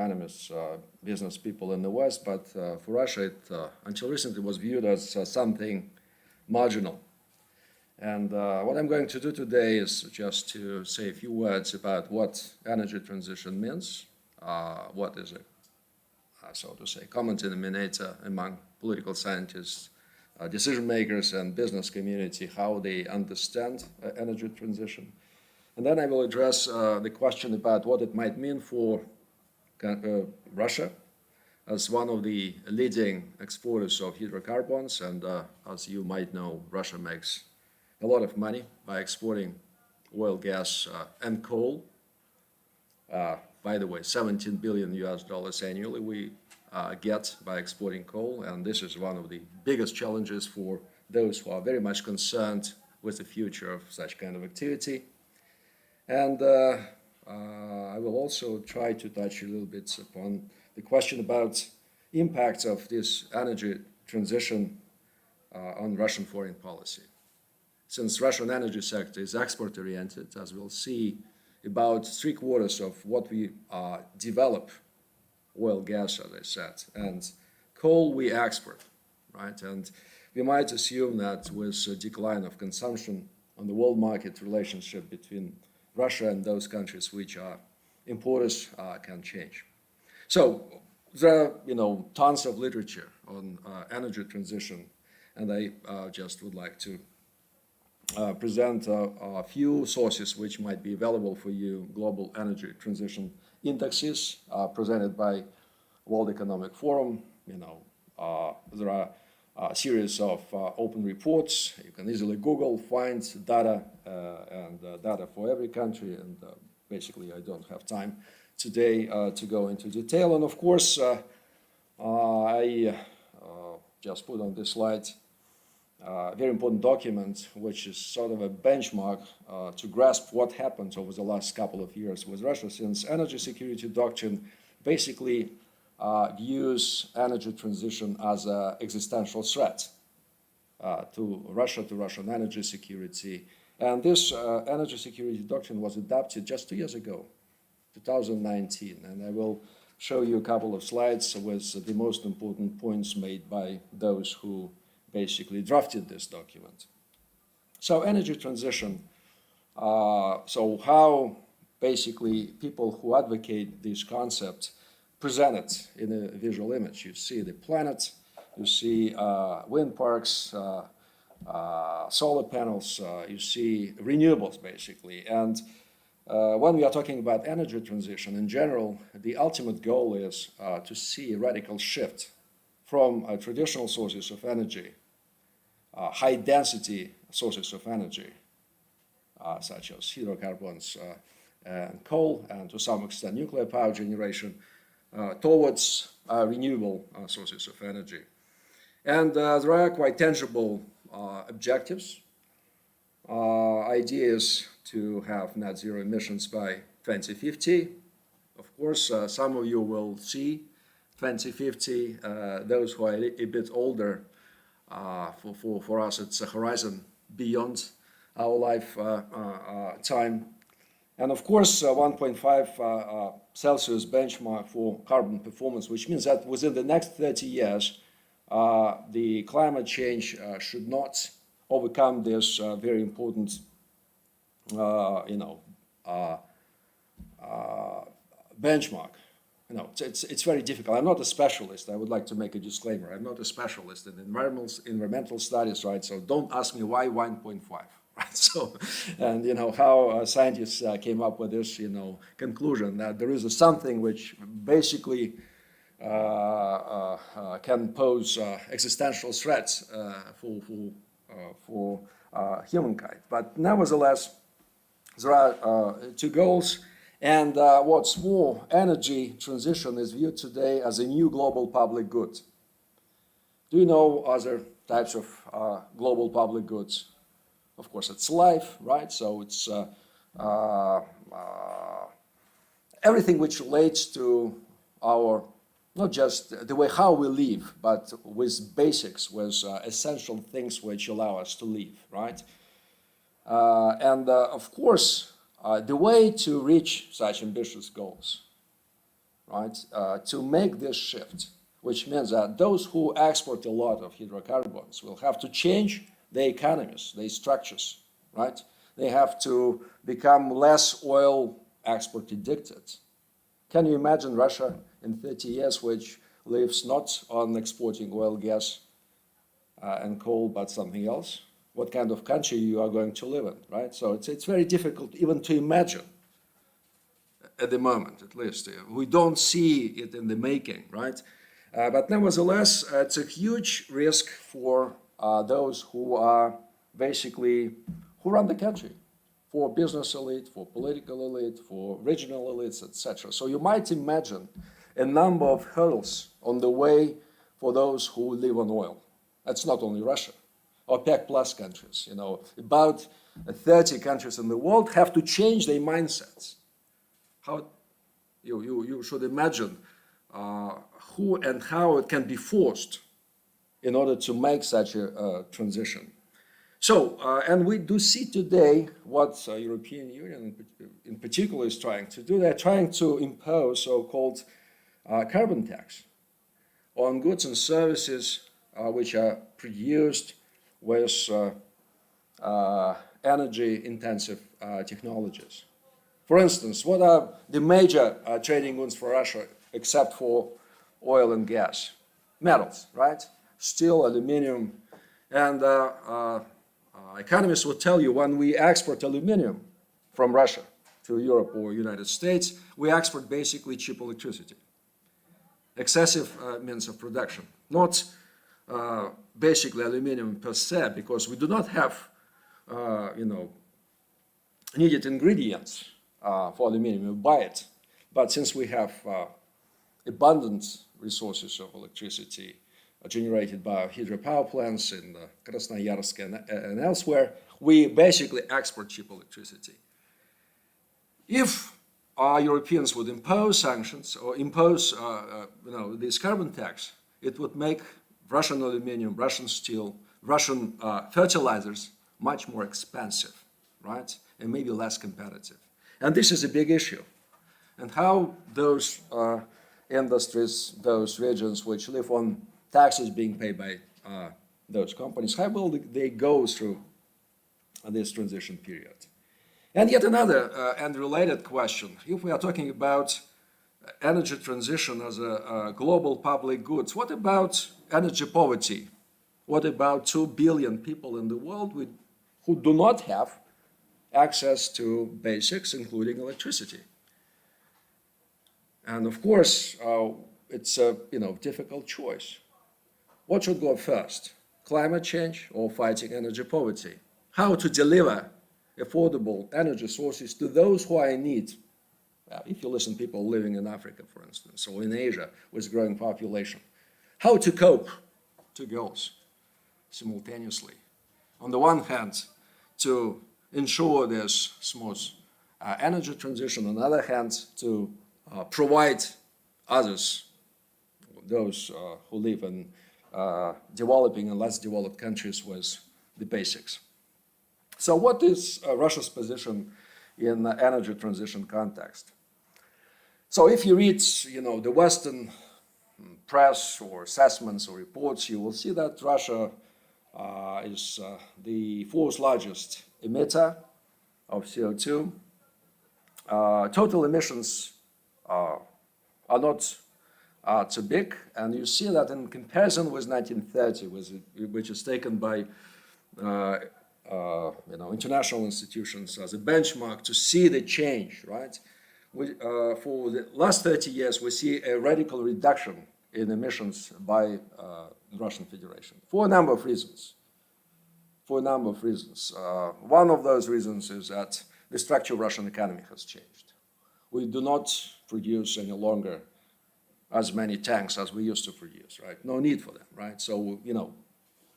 economists, business people in the West, but for Russia, it until recently was viewed as something marginal. And what I'm going to do today is just to say a few words about what energy transition means, what is it, so to say, common denominator among political scientists, decision makers, and business community, how they understand energy transition. And then I will address the question about what it might mean for Russia as one of the leading exporters of hydrocarbons. And as you might know, Russia makes a lot of money by exporting oil, gas, and coal. By the way, 17 billion US dollars annually we get by exporting coal, and this is one of the biggest challenges for those who are very much concerned with the future of such kind of activity. And I will also try to touch a little bit upon the question about impacts of this energy transition on Russian foreign policy. Since Russian energy sector is export-oriented, as we'll see, about 3/4 of what we develop, oil, gas, as I said, and coal we export, right? And we might assume that with a decline of consumption on the world market, relationship between Russia and those countries which are importers can change. So there are, tons of literature on energy transition, and I just would like to present a few sources which might be available for you. Global energy transition indexes presented by World Economic Forum. There are a series of open reports. You can easily Google, find data, and data for every country. And basically, I don't have time today to go into detail. And of course, I just put on this slide a very important document, which is sort of a benchmark to grasp what happened over the last couple of years with Russia, since energy security doctrine basically views energy transition as an existential threat to Russia, to Russian energy security. And this energy security doctrine was adopted just 2 years ago, 2019. And I will show you a couple of slides with the most important points made by those who basically drafted this document. So energy transition, so how basically people who advocate this concept present it in a visual image. You see the planet, you see wind parks, solar panels, you see renewables basically. And when we are talking about energy transition in general, the ultimate goal is to see a radical shift from traditional sources of energy, high-density sources of energy, such as hydrocarbons and coal, and to some extent nuclear power generation, towards renewable sources of energy. And there are quite tangible objectives. Idea is to have net zero emissions by 2050. Of course, some of you will see 2050. Those who are a bit older, for us, it's a horizon beyond our lifetime. And of course, 1.5 Celsius benchmark for carbon performance, which means that within the next 30 years, the climate change should not overcome this very important, benchmark. It's very difficult. I'm not a specialist. I would like to make a disclaimer. I'm not a specialist in environmental studies, right? So don't ask me why 1.5, right? So, and how scientists came up with this, conclusion that there is something which basically can pose existential threats for humankind. But nevertheless, there are two goals. And what's more, energy transition is viewed today as a new global public good. Do you know other types of global public goods? Of course, it's life, right? So it's everything which relates to our, not just the way how we live, but with basics, with essential things which allow us to live, right? And of course, the way to reach such ambitious goals, right, to make this shift, which means that those who export a lot of hydrocarbons will have to change their economies, their structures, right? They have to become less oil export addicted. Can you imagine Russia in 30 years, which lives not on exporting oil, gas, and coal, but something else? What kind of country you are going to live in, right? So it's very difficult even to imagine at the moment, at least. We don't see it in the making, right? But nevertheless, it's a huge risk for those who are basically, who run the country, for business elite, for political elite, for regional elites, etc. So you might imagine a number of hurdles on the way for those who live on oil. That's not only Russia. OPEC plus countries, about 30 countries in the world have to change their mindsets. How you should imagine who and how it can be forced in order to make such a transition. So, and we do see today what European Union in particular is trying to do. They're trying to impose so-called carbon tax on goods and services which are produced with energy-intensive technologies. For instance, what are the major trading goods for Russia except for oil and gas? Metals, right? Steel, aluminum, and economists will tell you when we export aluminum from Russia to Europe or United States, we export basically cheap electricity. Excessive means of production, not basically aluminum per se, because we do not have, needed ingredients for aluminum. We buy it, but since we have abundant resources of electricity generated by hydropower plants in Krasnoyarsk and elsewhere, we basically export cheap electricity. If Europeans would impose sanctions or impose, this carbon tax, it would make Russian aluminum, Russian steel, Russian fertilizers much more expensive, right? And maybe less competitive. And this is a big issue. And how those industries, those regions which live on taxes being paid by those companies, how will they go through this transition period? And yet another and related question, if we are talking about energy transition as a global public goods, what about energy poverty? What about 2 billion people in the world who do not have access to basics, including electricity? And of course, it's a difficult choice. What should go first? Climate change or fighting energy poverty? How to deliver affordable energy sources to those who are in need? If you listen to people living in Africa, for instance, or in Asia with growing population. How to cope, two goals simultaneously. On the one hand, to ensure there's smooth energy transition. On the other hand, to provide others, those who live in developing and less developed countries, with the basics. So what is Russia's position in the energy transition context? So if you read, the Western press or assessments or reports, you will see that Russia is the fourth largest emitter of CO2. Total emissions are not too big, and you see that in comparison with 1930, which is taken by international institutions as a benchmark to see the change, right? For the last 30 years, we see a radical reduction in emissions by the Russian Federation for a number of reasons. One of those reasons is that the structure of the Russian economy has changed. We do not produce any longer as many tanks as we used to produce, right? No need for them, right? So,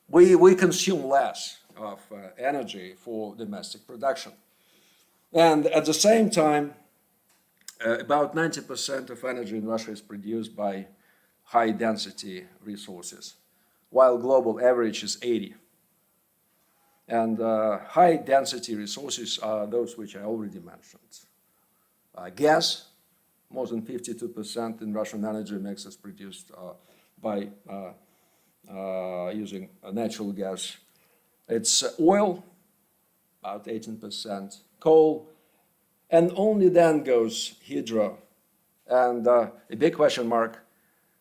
we consume less of energy for domestic production. And at the same time, about 90% of energy in Russia is produced by high-density resources, while global average is 80%. And high-density resources are those which I already mentioned. Gas, More than 52% in Russian energy mix is produced by using natural gas. It's oil, about 18%, coal, and only then goes hydro. And a big question mark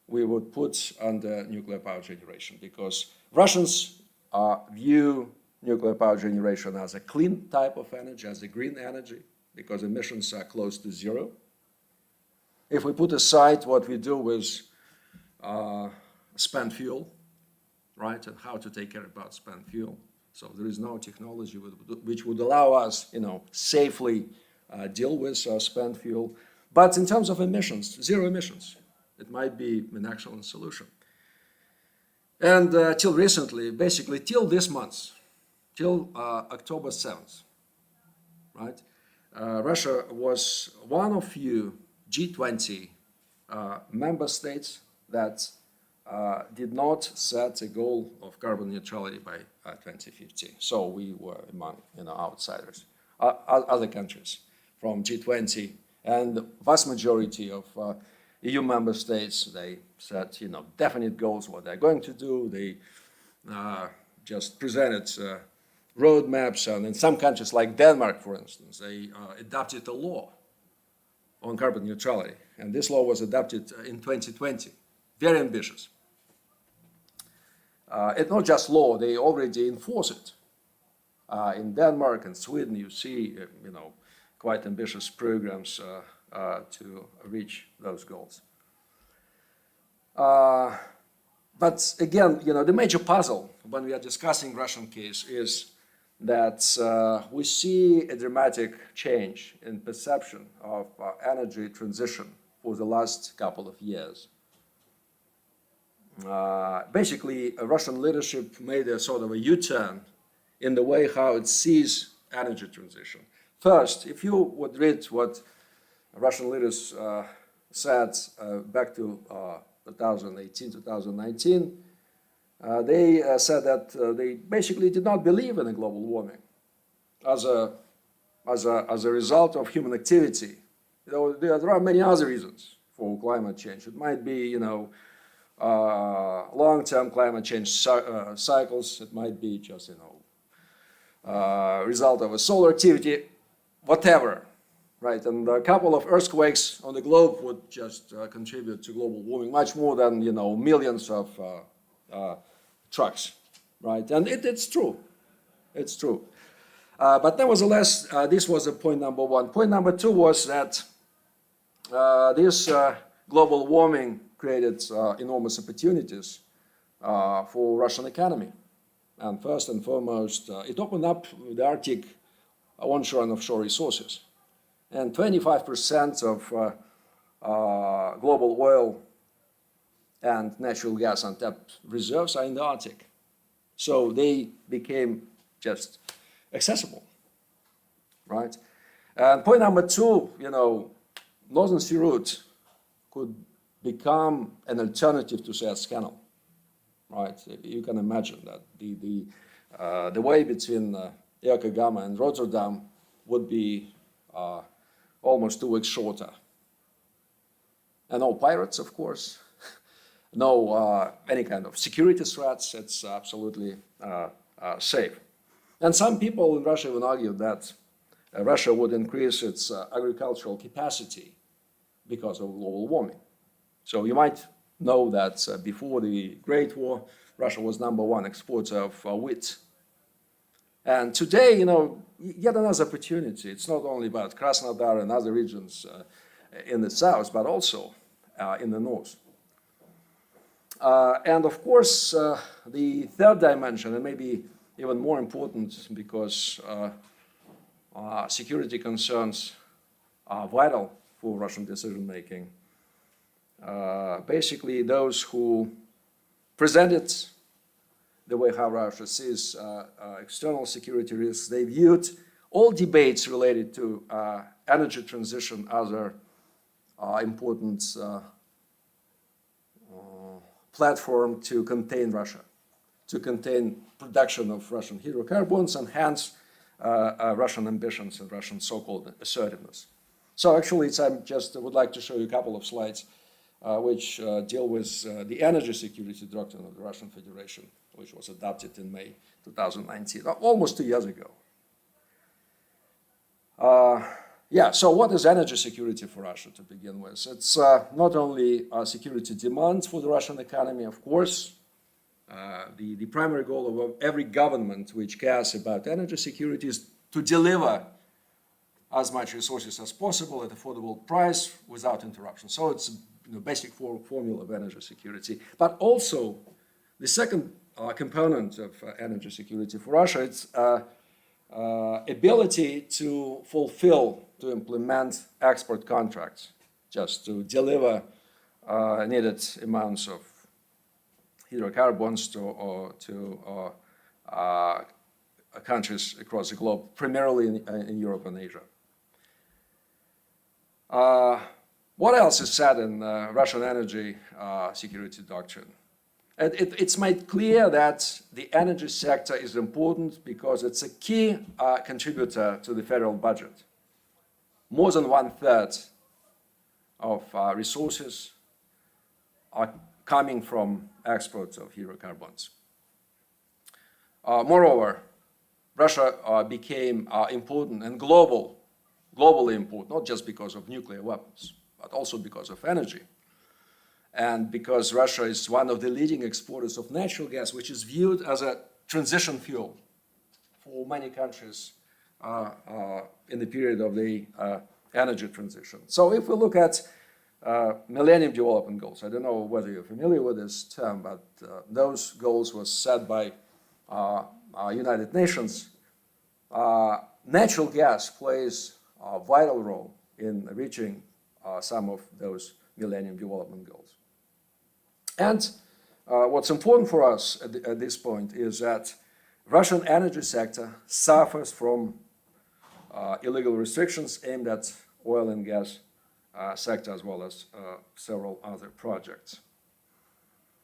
we would put on the nuclear power generation, because Russians view nuclear power generation as a clean type of energy, as a green energy, because emissions are close to zero. If we put aside what we do with spent fuel, right, and how to take care about spent fuel, so there is no technology which would allow us, safely deal with spent fuel. But in terms of emissions, zero emissions, it might be an excellent solution. And till recently, basically till this month, till October 7th, right, Russia was one of few G20 member states that did not set a goal of carbon neutrality by 2050. So we were among outsiders. Other countries from G20 and the vast majority of EU member states, they set definite goals what they're going to do. They just presented roadmaps, and in some countries like Denmark, for instance, they adopted a law on carbon neutrality, and this law was adopted in 2020. Very ambitious. It's not just law; they already enforce it. In Denmark and Sweden, you see, quite ambitious programs to reach those goals. But again, the major puzzle when we are discussing Russian case is that we see a dramatic change in perception of energy transition for the last couple of years. Basically, Russian leadership made a sort of a U-turn in the way how it sees energy transition. First, if you would read what Russian leaders said back to 2018, 2019, they said that they basically did not believe in a global warming as a result of human activity. There are many other reasons for climate change. It might be, long-term climate change cycles. It might be just, result of a solar activity, whatever, right? And a couple of earthquakes on the globe would just contribute to global warming much more than, millions of trucks, right? And it's true. It's true. But nevertheless, this was point number one. Point number two was that this global warming created enormous opportunities for Russian economy. And first and foremost, it opened up the Arctic onshore and offshore resources. And 25% of global oil and natural gas untapped reserves are in the Arctic. So they became just accessible, right? And point number two, Northern Sea route could become an alternative to Suez Canal, right? You can imagine that the way between Yokohama and Rotterdam would be almost 2 weeks shorter. And no pirates, of course, no any kind of security threats. It's absolutely safe. And some people in Russia even argue that Russia would increase its agricultural capacity because of global warming. So you might know that before the Great War, Russia was #1 exporter of wheat. And today, yet another opportunity. It's not only about Krasnodar and other regions in the south, but also in the north. And of course, the third dimension, and maybe even more important because security concerns are vital for Russian decision-making. Basically, those who presented the way how Russia sees external security risks, they viewed all debates related to energy transition as an important platform to contain Russia, to contain production of Russian hydrocarbons and hence Russian ambitions and Russian so-called assertiveness. So actually, I just would like to show you a couple of slides which deal with the energy security doctrine of the Russian Federation, which was adopted in May 2019, almost 2 years ago. Yeah, so what is energy security for Russia to begin with? It's not only security demands for the Russian economy, of course. The primary goal of every government which cares about energy security is to deliver as much resources as possible at affordable price without interruption. So it's basic formula of energy security. But also, the second component of energy security for Russia, it's ability to fulfill, to implement export contracts, just to deliver needed amounts of hydrocarbons to countries across the globe, primarily in Europe and Asia. What else is said in Russian energy security doctrine? It's made clear that the energy sector is important because it's a key contributor to the federal budget. More than 1/3 of resources are coming from exports of hydrocarbons. Moreover, Russia became important and globally important, not just because of nuclear weapons, but also because of energy. And because Russia is one of the leading exporters of natural gas, which is viewed as a transition fuel for many countries in the period of the energy transition. So if we look at Millennium Development Goals, I don't know whether you're familiar with this term, but those goals were set by United Nations. Natural gas plays a vital role in reaching some of those Millennium Development Goals. And what's important for us at this point is that Russian energy sector suffers from illegal restrictions aimed at oil and gas sector, as well as several other projects.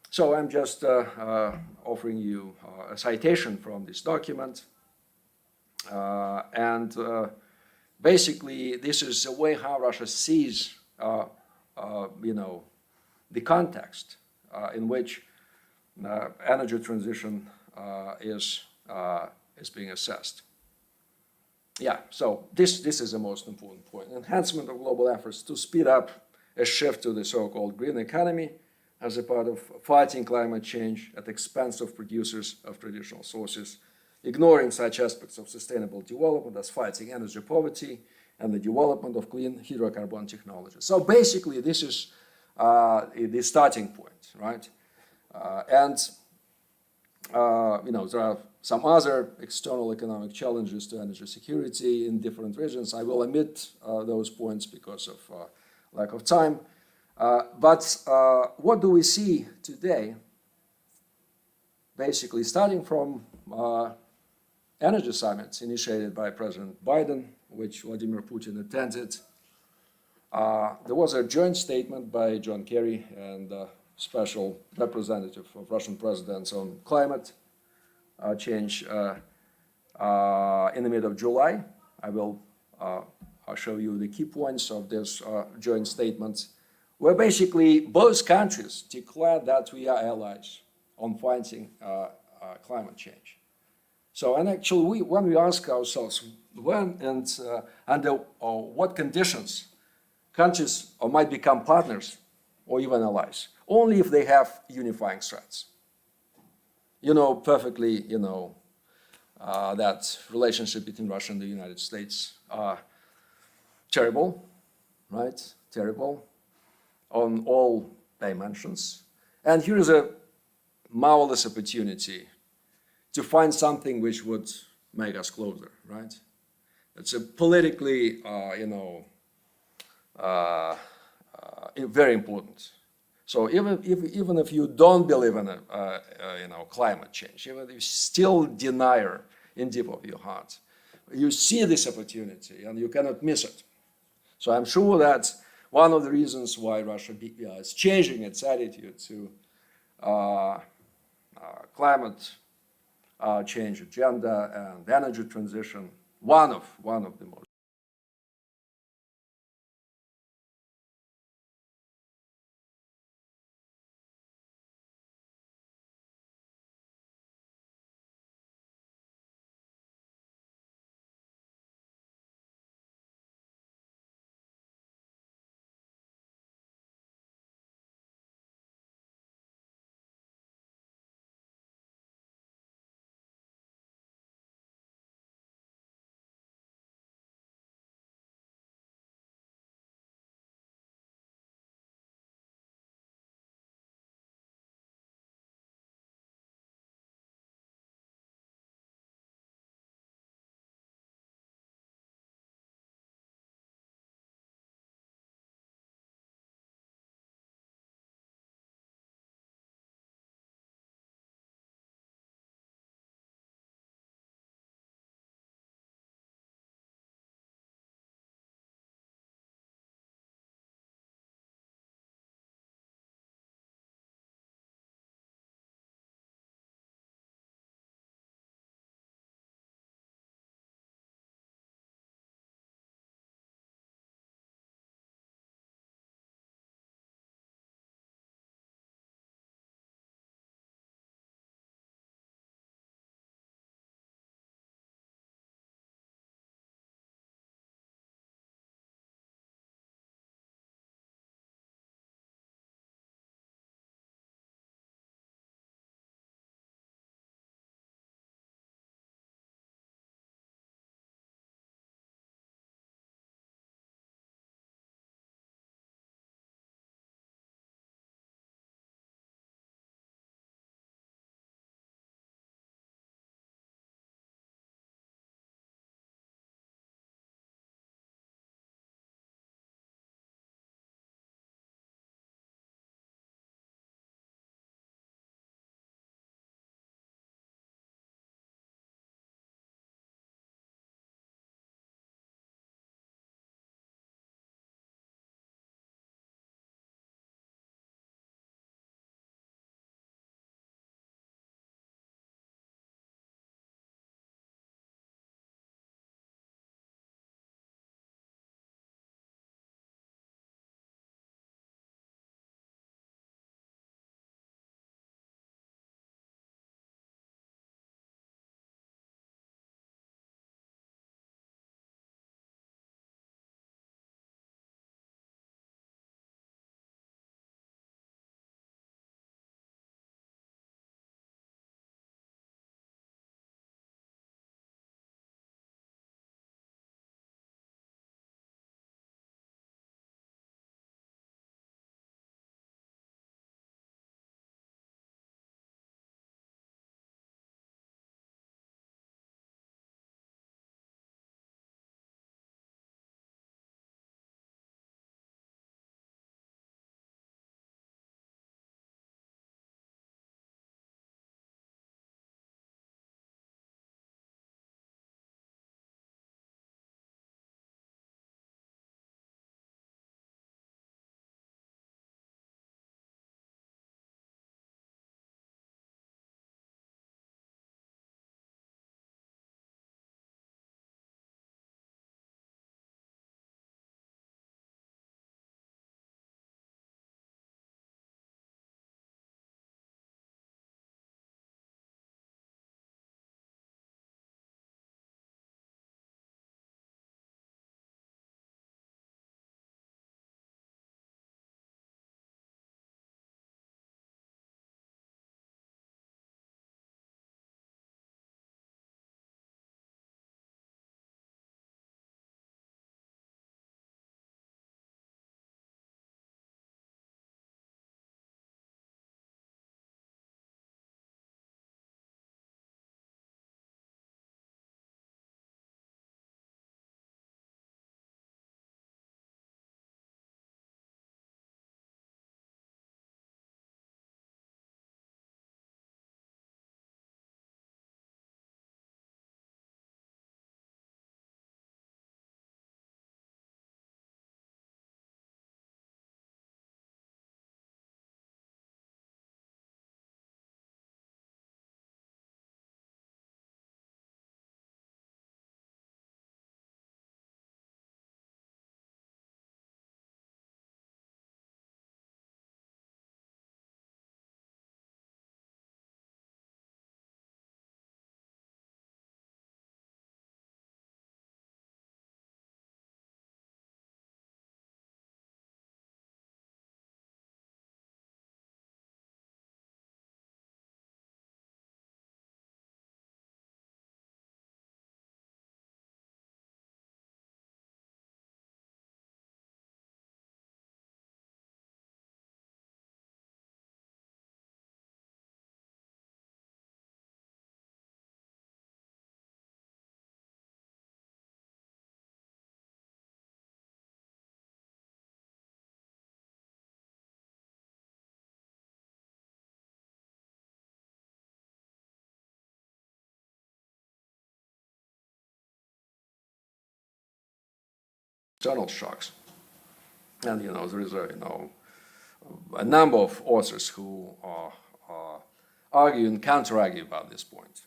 So I'm just offering you a citation from this document. Basically, this is the way how Russia sees, the context in which energy transition is being assessed. Yeah, so this is the most important point. Enhancement of global efforts to speed up a shift to the so-called green economy as a part of fighting climate change at the expense of producers of traditional sources, ignoring such aspects of sustainable development as fighting energy poverty and the development of clean hydrocarbon technology. So basically, this is the starting point, right? There are some other external economic challenges to energy security in different regions. I will omit those points because of lack of time. But what do we see today? Basically, starting from energy summits initiated by President Biden, which Vladimir Putin attended. There was a joint statement by John Kerry and special representative of Russian presidents on climate change in the middle of July. I'll show you the key points of this joint statement, where basically both countries declared that we are allies on fighting climate change. So, and actually, when we ask ourselves when and under what conditions countries might become partners or even allies, only if they have unifying threats. You know perfectly, that relationship between Russia and the United States are terrible, right? Terrible on all dimensions. And here is a marvelous opportunity to find something which would make us closer, right? It's a politically, very important. So even if you don't believe in climate change, even if you still deny in deep of your heart, you see this opportunity and you cannot miss it. So I'm sure that one of the reasons why Russia is changing its attitude to climate change agenda and energy transition, one of the most external shocks. And there is a number of authors who argue and counter-argue about this point.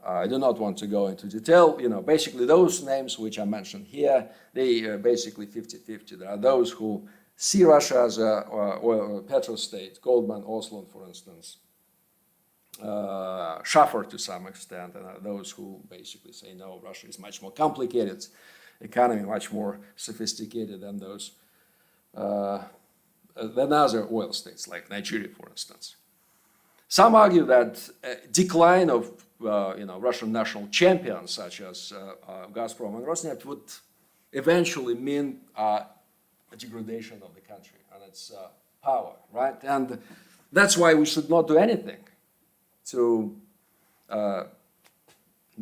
I do not want to go into detail. Basically those names which I mentioned here, they are basically 50-50. There are those who see Russia as a petrostate, Goldman, Oslo, for instance, Schaffer to some extent, and those who basically say, no, Russia is much more complicated economy, much more sophisticated than those than other oil states, like Nigeria, for instance. Some argue that decline of Russian national champions, such as Gazprom and Rosneft, would eventually mean a degradation of the country and its power, right? And that's why we should not do anything to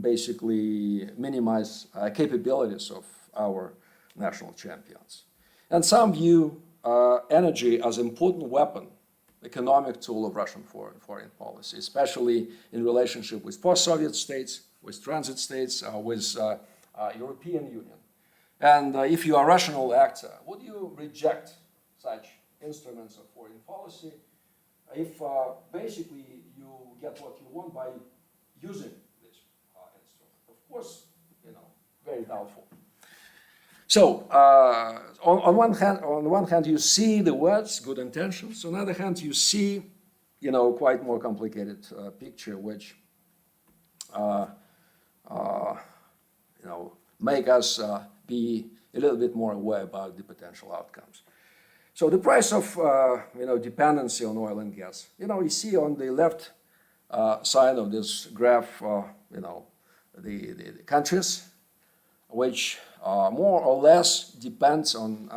basically minimize capabilities of our national champions. And some view energy as an important weapon, economic tool of Russian foreign policy, especially in relationship with post-Soviet states, with transit states, with European Union. And if you are a rational actor, would you reject such instruments of foreign policy if basically you get what you want by using this instrument? Of course, very doubtful. So, on one hand, you see the words, good intentions. On the other hand, you see, quite more complicated picture, which, make us be a little bit more aware about the potential outcomes. So the price of, dependency on oil and gas. You see on the left side of this graph, the countries which more or less depends on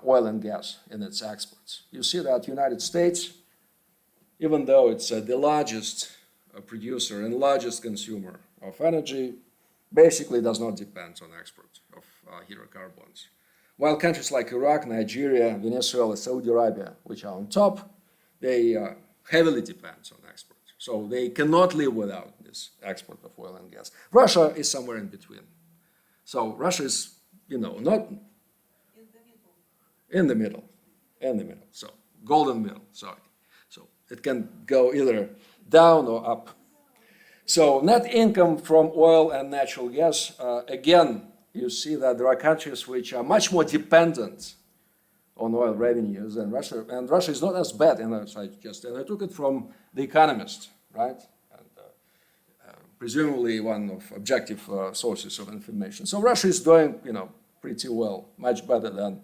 oil and gas in its exports. You see that United States, even though it's the largest producer and largest consumer of energy, basically does not depend on export of hydrocarbons. While countries like Iraq, Nigeria, Venezuela, Saudi Arabia, which are on top, they heavily depend on export. So they cannot live without this export of oil and gas. Russia is somewhere in between. So Russia is, not in the middle, so golden middle, sorry. So it can go either down or up. So net income from oil and natural gas, again, you see that there are countries which are much more dependent on oil revenues than Russia, and Russia is not as bad, and I took it from The Economist, right? And presumably one of objective sources of information. So Russia is doing, pretty well, much better than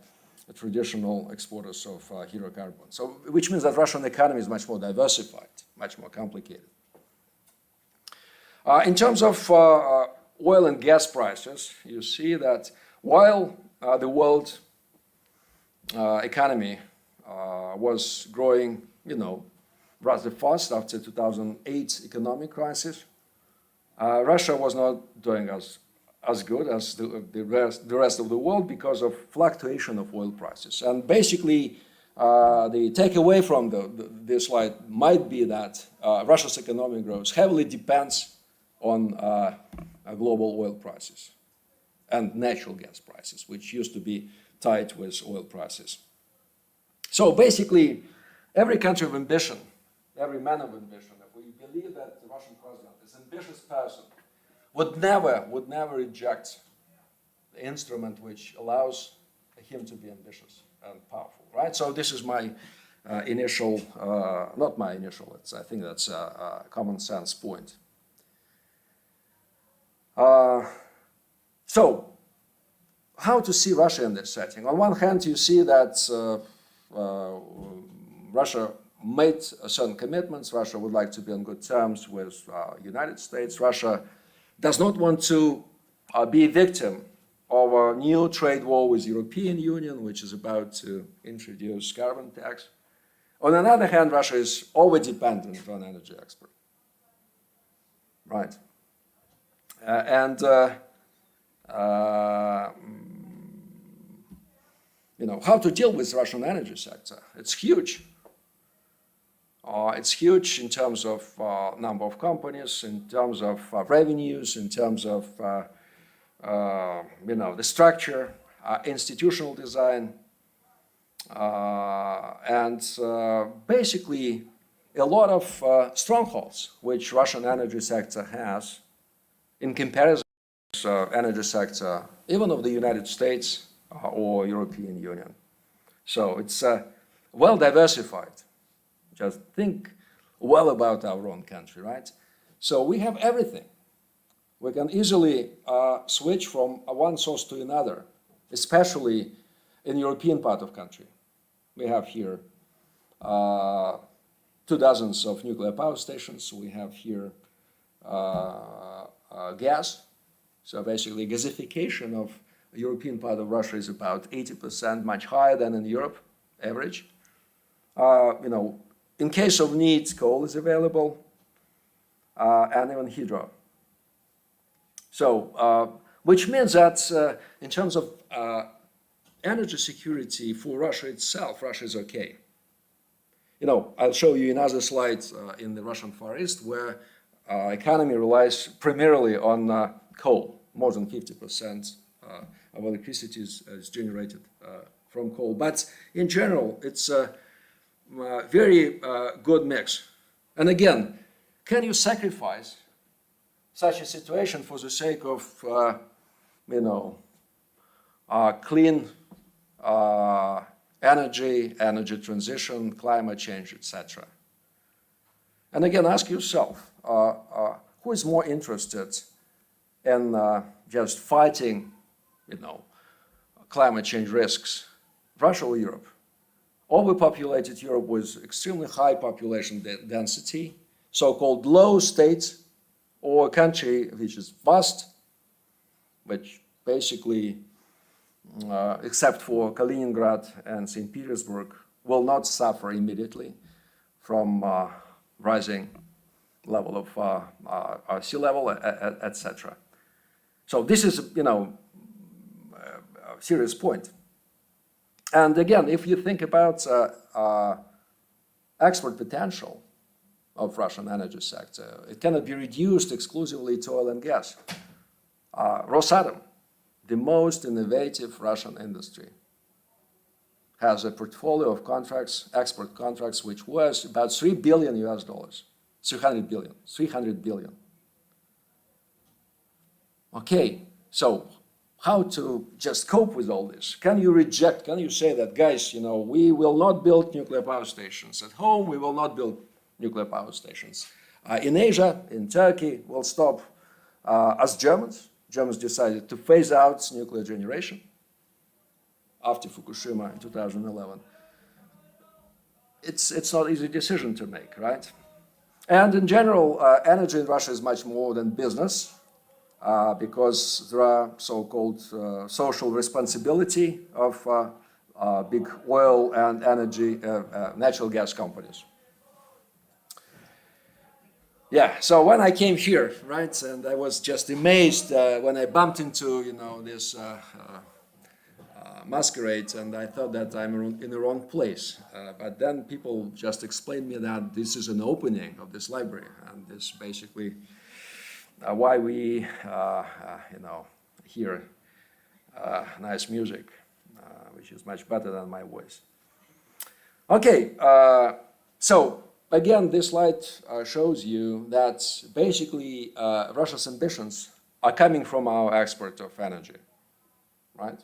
the traditional exporters of hydrocarbons. So, which means that Russian economy is much more diversified, much more complicated. In terms of oil and gas prices, you see that while the world economy was growing, rather fast after 2008 economic crisis, Russia was not doing as good as the rest of the world because of fluctuation of oil prices. And basically, the takeaway from this slide might be that Russia's economic growth heavily depends on global oil prices and natural gas prices, which used to be tied with oil prices. So basically, every country of ambition, every man of ambition, if we believe that the Russian president is an ambitious person, would never reject the instrument which allows him to be ambitious and powerful, right? So this is my initial, not my initial, I think that's a common sense point. So, how to see Russia in this setting? On one hand, you see that Russia made certain commitments. Russia would like to be on good terms with United States. Russia does not want to be a victim of a new trade war with European Union, which is about to introduce carbon tax. On the other hand, Russia is over-dependent on energy export. Right. How to deal with Russian energy sector? It's huge. It's huge in terms of number of companies, in terms of revenues, in terms of the structure, institutional design, and basically a lot of strongholds which Russian energy sector has in comparison to the energy sector even of the United States or European Union. So it's well diversified. Just think well about our own country, right? So we have everything. We can easily switch from one source to another, especially in the European part of country. We have here 2 dozens of nuclear power stations. We have here gas. So basically, gasification of the European part of Russia is about 80%, much higher than in Europe, average. In case of needs, coal is available, and even hydro. So, which means that in terms of energy security for Russia itself, Russia is okay. I'll show you another slide in the Russian Far East where economy relies primarily on coal. More than 50% of electricity is generated from coal. But in general, it's a very good mix. And again, can you sacrifice such a situation for the sake of, clean energy transition, climate change, etc.? And again, ask yourself, who is more interested in just fighting, climate change risks, Russia or Europe? Overpopulated Europe with extremely high population density, so-called low state, or a country which is vast, which basically, except for Kaliningrad and St. Petersburg, will not suffer immediately from rising level of sea level, etc. So this is, a serious point. And again, if you think about export potential of Russian energy sector, it cannot be reduced exclusively to oil and gas. Rosatom, the most innovative Russian industry, has a portfolio of contracts, export contracts, which was about $3 billion US, 300 billion. Okay, so how to just cope with all this? Can you say that, guys, we will not build nuclear power stations at home, we will not build nuclear power stations. In Asia, in Turkey, we'll stop. As Germans decided to phase out nuclear generation after Fukushima in 2011. It's not an easy decision to make, right? And in general, energy in Russia is much more than business, because there are so-called social responsibility of big oil and energy, natural gas companies. Yeah, so when I came here, right, and I was just amazed when I bumped into, this masquerade, and I thought that I'm in the wrong place. But then people just explained me that this is an opening of this library, and this basically why we, hear nice music, which is much better than my voice. Okay, so again, this slide shows you that basically Russia's ambitions are coming from our export of energy, right?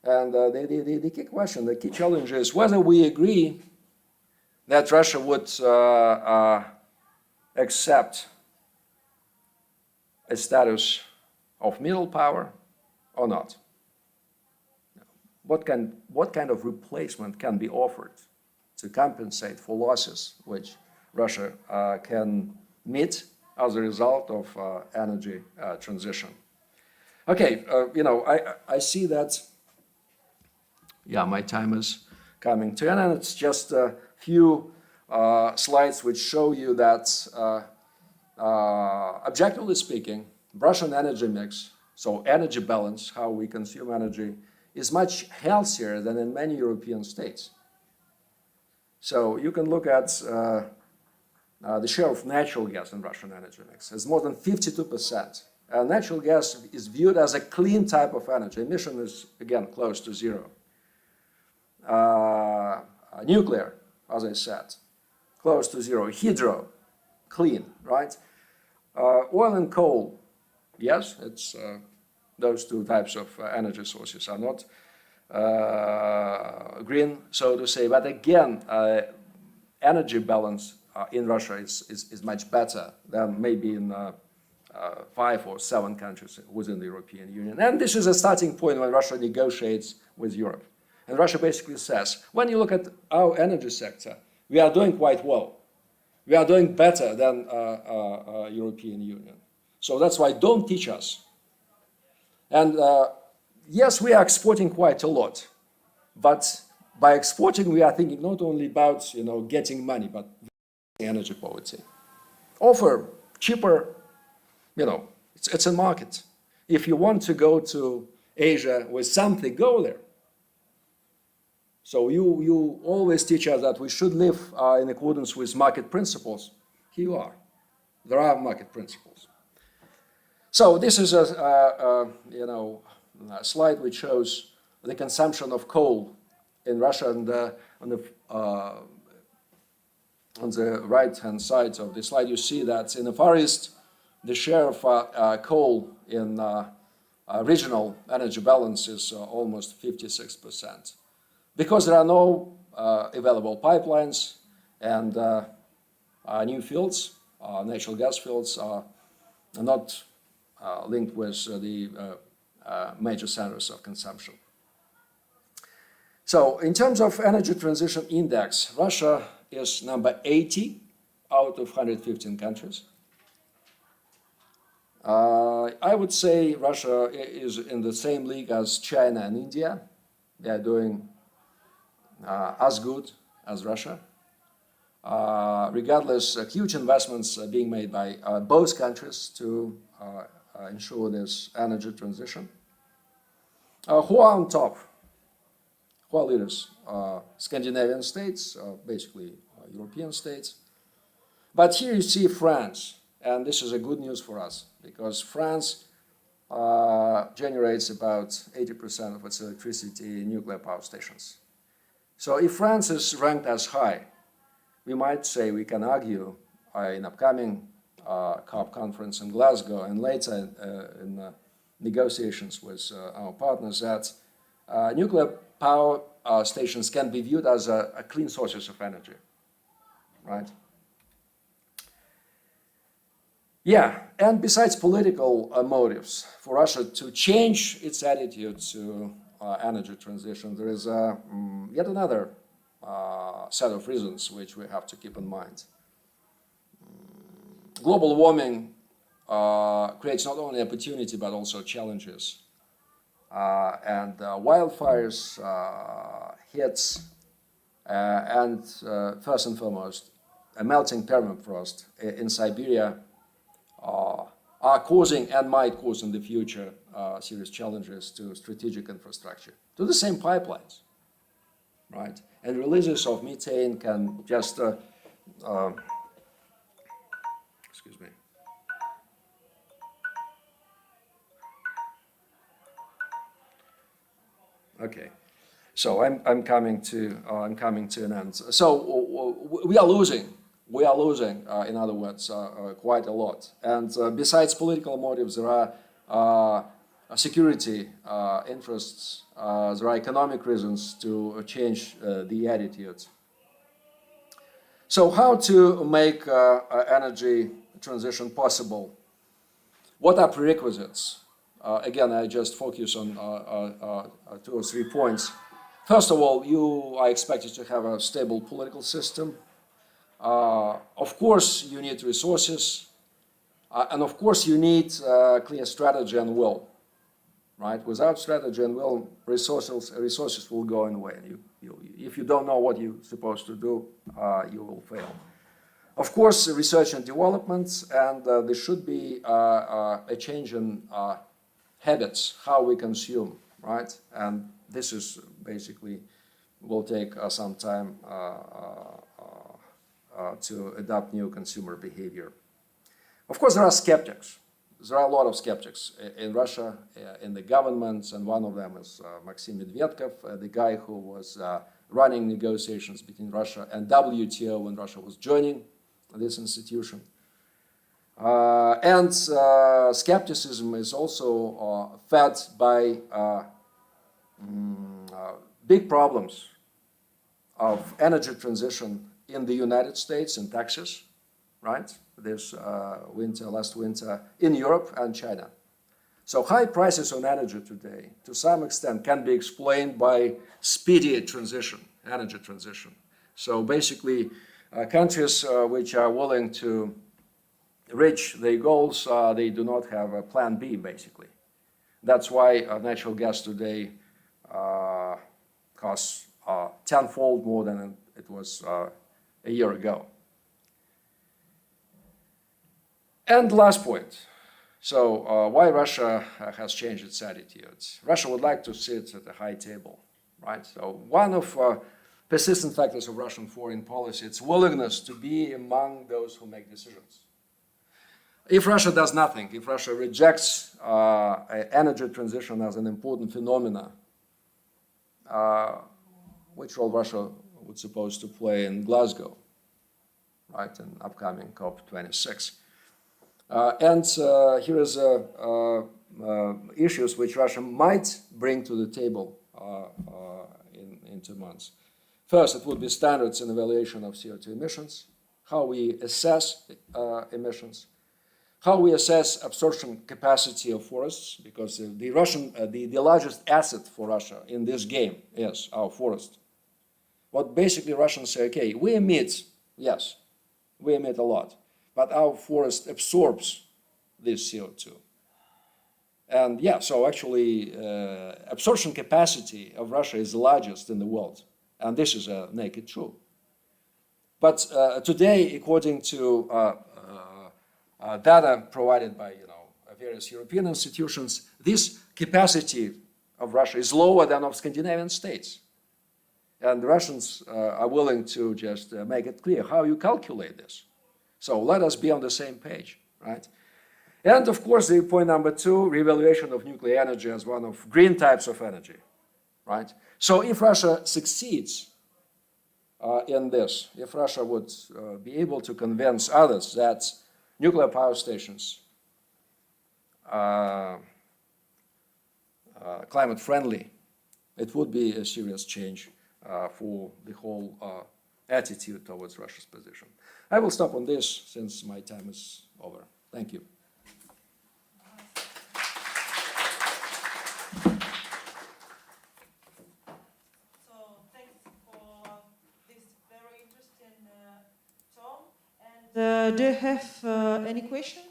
And the key question, the key challenge is whether we agree that Russia would accept a status of middle power or not. What kind of replacement can be offered to compensate for losses which Russia can meet as a result of energy transition? Okay, I see that, my time is coming to an end. It's just a few slides which show you that, objectively speaking, Russian energy mix, so energy balance, how we consume energy, is much healthier than in many European states. So you can look at the share of natural gas in Russian energy mix. It's more than 52%, natural gas is viewed as a clean type of energy. Emission is, again, close to zero. Nuclear, as I said, close to zero. Hydro, clean, right? Oil and coal, yes, it's those two types of energy sources are not green, so to say. But again, energy balance in Russia is much better than maybe in 5 or 7 countries within the European Union. And this is a starting point when Russia negotiates with Europe. And Russia basically says, when you look at our energy sector, we are doing quite well. We are doing better than European Union. So that's why don't teach us. And yes, we are exporting quite a lot. But by exporting, we are thinking not only about getting money, but energy poverty. Offer cheaper, it's a market. If you want to go to Asia with something, go there. So you always teach us that we should live in accordance with market principles. Here you are. There are market principles. So this is a slide which shows the consumption of coal in Russia, and on the right-hand side of the slide, you see that in the Far East, the share of coal in regional energy balance is almost 56%. Because there are no available pipelines and new fields, natural gas fields are not linked with the major centers of consumption. So in terms of energy transition index, Russia is number 80 out of 115 countries. I would say Russia is in the same league as China and India. They are doing as good as Russia. Regardless, huge investments are being made by both countries to ensure this energy transition. Who are on top? Who are leaders? Scandinavian states, basically European states. But here you see France, and this is a good news for us, because France generates about 80% of its electricity in nuclear power stations. So if France is ranked as high, we might say, we can argue in upcoming COP conference in Glasgow and later in negotiations with our partners that nuclear power stations can be viewed as a clean sources of energy, right? Yeah, and besides political motives for Russia to change its attitude to energy transition, there is yet another set of reasons which we have to keep in mind. Global warming creates not only opportunity but also challenges. And wildfires, hits, and first and foremost, a melting permafrost in Siberia are causing and might cause in the future serious challenges to strategic infrastructure, to the same pipelines, right? And releases of methane can just, excuse me. Okay, so I'm coming to an end. So we are losing. We are losing, in other words, quite a lot. And besides political motives, there are security interests, there are economic reasons to change the attitudes. So how to make energy transition possible? What are prerequisites? Again, I just focus on 2 or 3 points. First of all, you are expected to have a stable political system. Of course, you need resources, and of course, you need clear strategy and will, right? Without strategy and will, resources will go away. If you don't know what you're supposed to do, you will fail. Of course, research and development, and there should be a change in habits, how we consume, right? And this is basically will take some time to adopt new consumer behavior. Of course, there are skeptics. there are a lot of skeptics in Russia, in the governments, and one of them is Maxim Medvedkov, the guy who was running negotiations between Russia and WTO when Russia was joining this institution. And skepticism is also fed by big problems of energy transition in the United States, in Texas, right? This last winter, in Europe and China. So high prices on energy today, to some extent, can be explained by speedy transition, energy transition. So basically, countries which are willing to reach their goals, they do not have a plan B, basically. That's why natural gas today costs tenfold more than it was a year ago. And last point. So why Russia has changed its attitudes? Russia would like to sit at a high table, right? So one of persistent factors of Russian foreign policy, its willingness to be among those who make decisions. If Russia does nothing, if Russia rejects energy transition as an important phenomena, which role Russia would suppose to play in Glasgow, right, in upcoming COP26? And here is issues which Russia might bring to the table in 2 months. First, it would be standards in evaluation of CO2 emissions, how we assess emissions, how we assess absorption capacity of forests, because the largest asset for Russia in this game is our forest. What basically Russians say, okay, we emit, yes, we emit a lot, but our forest absorbs this CO2. And yeah, so actually absorption capacity of Russia is the largest in the world. And this is a naked truth. But today, according to data provided by various European institutions, this capacity of Russia is lower than of Scandinavian states. And the Russians are willing to just make it clear how you calculate this. So let us be on the same page, right? And of course, the point number 2, reevaluation of nuclear energy as one of green types of energy, right? So if Russia succeeds in this, if Russia would be able to convince others that nuclear power stations are climate friendly, it would be a serious change for the whole attitude towards Russia's position. I will stop on this since my time is over. Thank you. So thanks for this very interesting talk. And do you have any question?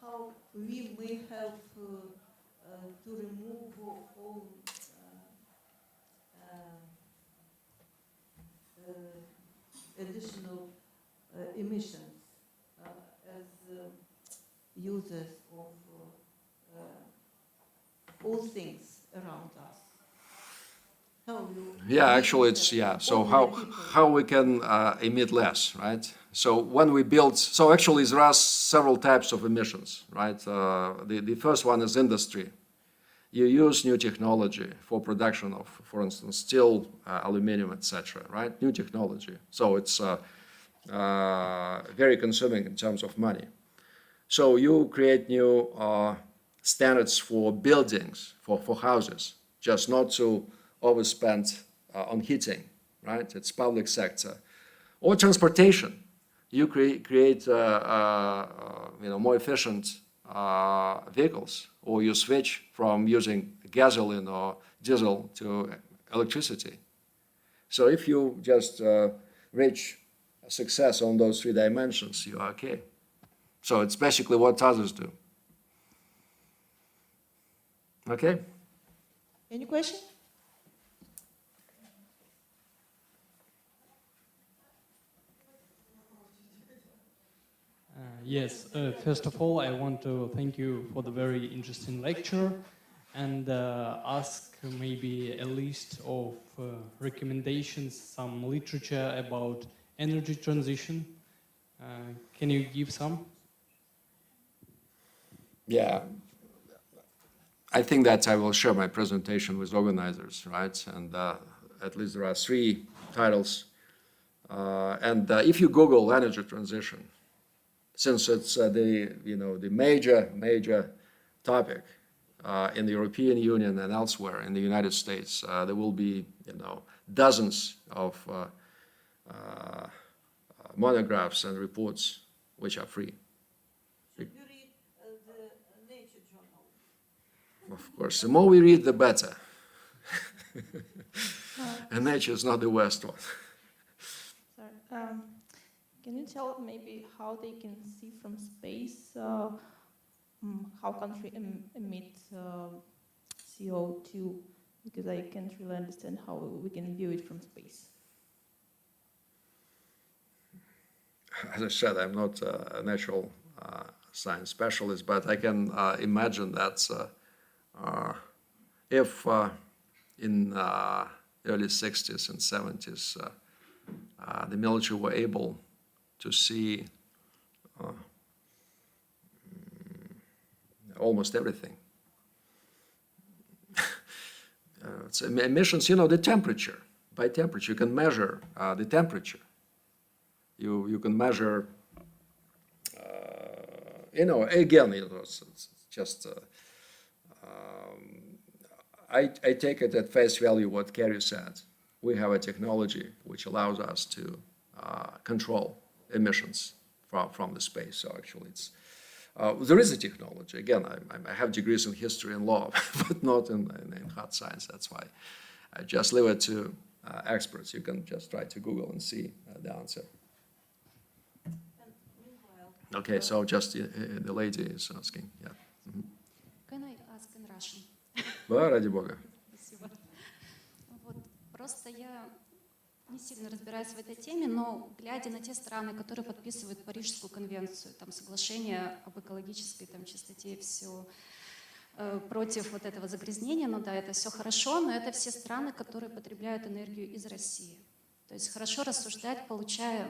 How we may help to remove all additional emissions as users of all things around us. Yeah, actually, it's So how we can emit less, right? So when we build, so actually there are several types of emissions, right? The first one is industry. You use new technology for production of, for instance, steel, aluminum, etc., right? New technology. So it's very consuming in terms of money. So you create new standards for buildings, for houses, just not to overspend on heating, right? It's public sector. Or transportation. You create more efficient vehicles, or you switch from using gasoline or diesel to electricity. So if you just reach success on those 3 dimensions, you are okay. So it's basically what others do. Okay? Any question? Yes, first of all, I want to thank you for the very interesting lecture and ask maybe a list of recommendations, some literature about energy transition. Can you give some? Yeah, I think that I will share my presentation with organizers, right? And at least there are 3 titles. And if you Google energy transition, since it's the major topic in the European Union and elsewhere in the United States, there will be dozens of monographs and reports which are free. Should you read the Nature journal? Of course, the more we read, the better. And Nature is not the worst one. Sorry. Can you tell maybe how they can see from space how country emit CO2? Because I can't really understand how we can view it from space. As I said, I'm not a natural science specialist, but I can imagine that if in early 60s and 70s the military were able to see almost everything. It's emissions, the temperature. By temperature, you can measure the temperature. You can measure, again, it's just, I take it at face value what Kerry said. We have a technology which allows us to control emissions from the space. So actually there is a technology. Again, I have degrees in history and law, but not in hard science. That's why I just leave it to experts. You can just try to Google and see the answer. Okay, so just the lady is asking. Yeah. Mm-hmm. Can I ask in Russian? Да, ради бога. Спасибо. Вот, просто я не сильно разбираюсь в этой теме, но глядя на те страны, которые подписывают Парижскую конвенцию, там соглашение об экологической чистоте и все против вот этого загрязнения, ну да, это все хорошо, но это все страны, которые потребляют энергию из России. То есть хорошо рассуждать, получая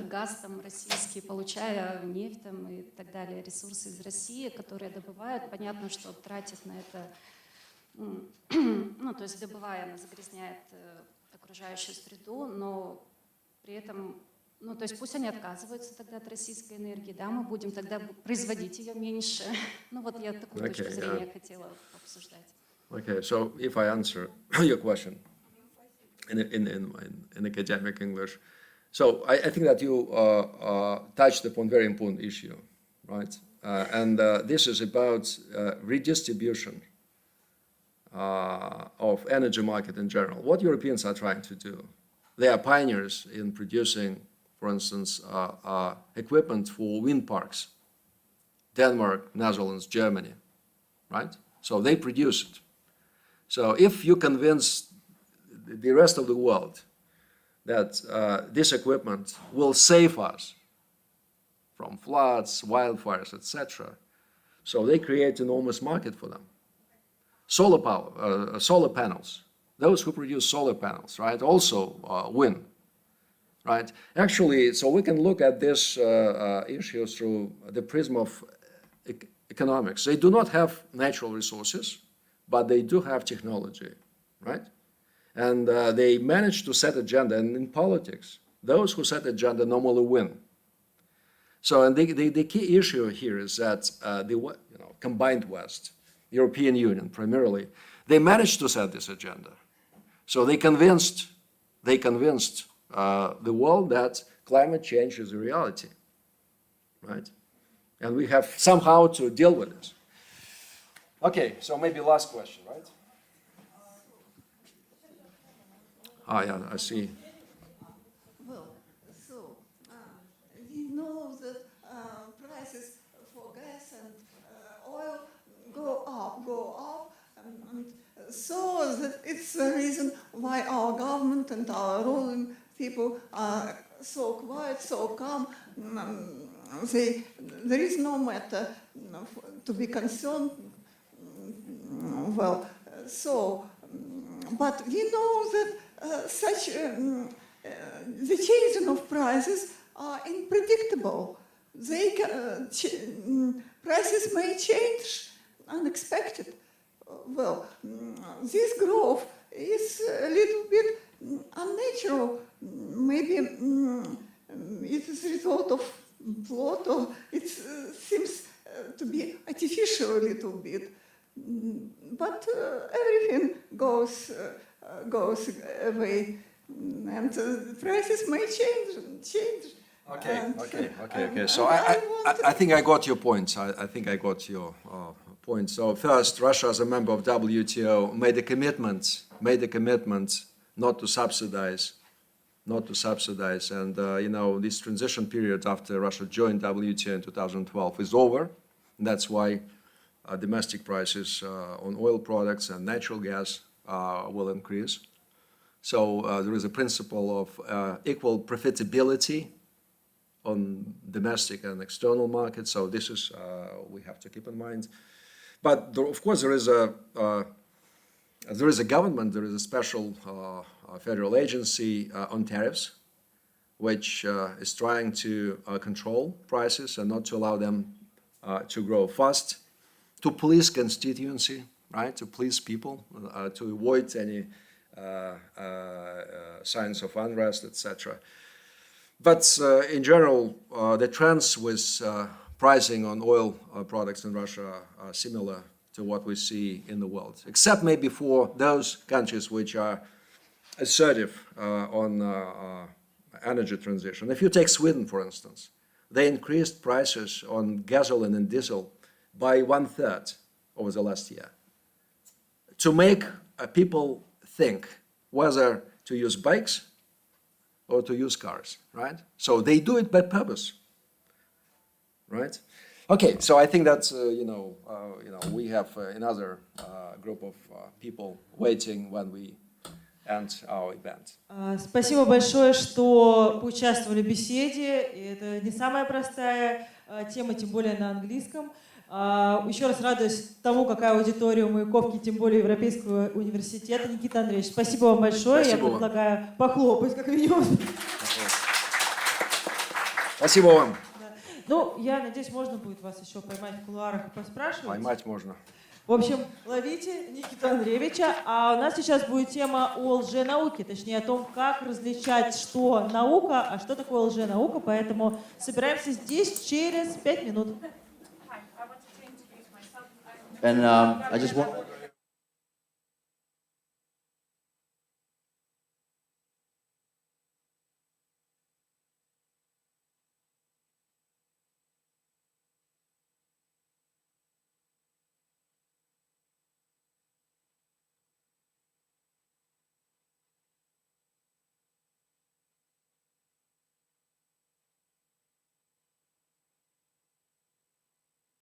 газ там российский, получая нефть там, и так далее, ресурсы из России, которые добывают. Понятно, что тратят на это, то есть добывая, она загрязняет окружающую среду, но при этом, то есть пусть они отказываются тогда от российской энергии, да, мы будем тогда производить ее меньше. Вот я такую точку зрения хотела обсуждать. Okay, so if I answer your question in academic English, so I think that you touched upon a very important issue, right? And this is about redistribution of energy market in general. What Europeans are trying to do, they are pioneers in producing, for instance, equipment for wind parks. Denmark, Netherlands, Germany, right? So they produce it. So if you convince the rest of the world that this equipment will save us from floods, wildfires, etc., so they create an enormous market for them. Solar power, solar panels, those who produce solar panels, right, also wind, right? Actually, so we can look at this issue through the prism of economics. They do not have natural resources, but they do have technology, right? And they manage to set agenda. And in politics, those who set agenda normally win. So, and the key issue here is that the combined West, European Union primarily, they managed to set this agenda. So they convinced the world that climate change is a reality, right? And we have somehow to deal with it. Okay, so maybe last question, right? Yeah, I see. Well, so we know that prices for gas and oil go up, and so that it's the reason why our government and our ruling people are so quiet, so calm. There is no matter to be concerned. Well, so, but we know that such the changing of prices are unpredictable. Prices may change unexpected. This growth is a little bit unnatural. Maybe it is a result of plot, or it seems to be artificial a little bit. But everything goes away, and prices may change. Okay. So I think I got your points. I think I got your point. So first, Russia, as a member of WTO, made a commitment not to subsidize, and this transition period after Russia joined WTO in 2012 is over. And that's why domestic prices on oil products and natural gas will increase. So there is a principle of equal profitability on domestic and external markets. So this is we have to keep in mind. But of course there is a government, there is a special federal agency on tariffs, which is trying to control prices and not to allow them to grow fast, to police constituency, right? To police people, to avoid any signs of unrest, etc. But in general, the trends with pricing on oil products in Russia are similar to what we see in the world, except maybe for those countries which are assertive on energy transition. If you take Sweden, for instance, they increased prices on gasoline and diesel by 1/3 over the last year to make people think whether to use bikes or to use cars, right? So they do it by purpose, right? Okay, so I think that's we have another group of people waiting when we end our event. Спасибо большое, что поучаствовали в беседе. И это не самая простая тема, тем более на английском. Еще раз радуюсь тому, какая аудитория у Маяковки, тем более Европейского университета. Никита Андреевич, спасибо вам большое. Спасибо. Я предлагаю похлопать, как минимум. Спасибо вам. Ну, я надеюсь, можно будет вас еще поймать в кулуарах и поспрашивать. Поймать можно. В общем, ловите Никиту Андреевича. А у нас сейчас будет тема о лженауке, точнее о том, как различать, что наука, а что такое лженаука. Поэтому собираемся здесь через 5 минут. And I just want